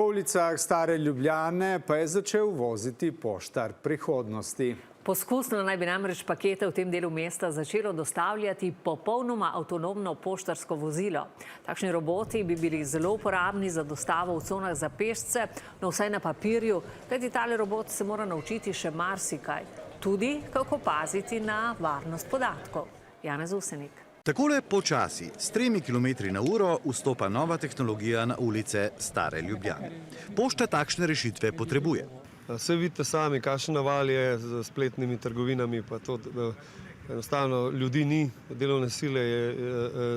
Po ulicah stare Ljubljane pa je začel voziti poštar prihodnosti. Poskusno naj bi namreč pakete v tem delu mesta začelo dostavljati popolnoma avtonomno poštarsko vozilo. Takšni roboti bi bili zelo uporabni za dostavo v conah za pešce, no vsaj na papirju, kajti tale robot se mora naučiti še marsikaj. Tudi kako paziti na varnost podatkov. Janez Usenik. Takole počasi, s 3 km/h vstopa nova tehnologija na ulice stare Ljubljane. Pošta takšne rešitve potrebuje. Vse vidite sami, kakšen naval je z spletnimi trgovinami, pa to, da enostavno ljudi ni, delovne sile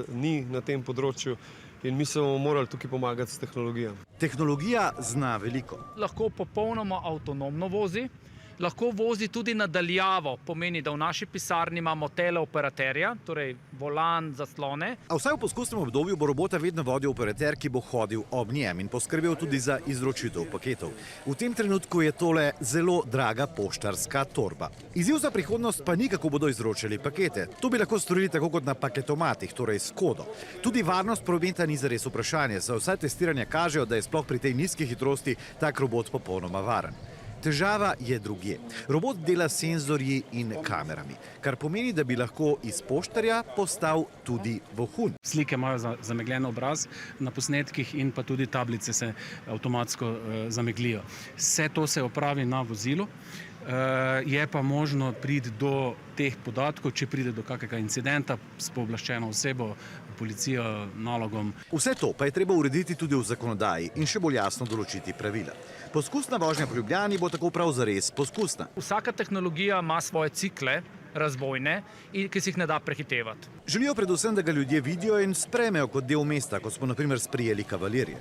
ni na tem področju in mi se bomo morali tukaj pomagati s tehnologijo. Tehnologija zna veliko. Lahko popolnoma avtonomno vozi, lahko vozi tudi nadaljavo, pomeni, da v naši pisarni imamo teleoperaterja, torej volan, zaslone. A vsaj v poskusnem obdobju bo robota vedno vodil operater, ki bo hodil ob njem in poskrbel tudi za izročitev paketov. V tem trenutku je tole zelo draga poštarska torba. Izziv za prihodnost pa ni, kako bodo izročili pakete. To bi lahko storili tako kot na paketomatih, torej s kodo. Tudi varnost prometa ni zares vprašanje, saj vsa testiranja kažejo, da je sploh pri tej nizki hitrosti tak robot popolnoma varen. Težava je drugje. Robot dela s senzorji in kamerami, kar pomeni, da bi lahko iz poštarja postal tudi vohun. Slike imajo zamegljen obraz na posnetkih in pa tudi tablice se avtomatsko zameglijo. Vse to se opravi na vozilu, je pa možno priti do teh podatkov, če pride do kakega incidenta s pooblaščeno osebo, policijo, nalogom. Vse to pa je treba urediti tudi v zakonodaji in še bolj jasno določiti pravila. Poskusna vožnja po Ljubljani bo tako prav zares poskusna. Vsaka tehnologija ima svoje cikle razvojne, ki si jih ne da prehitevati. Želijo predvsem, da ga ljudje vidijo in sprejmejo kot del mesta, kot smo na primer sprejeli Kavalirje.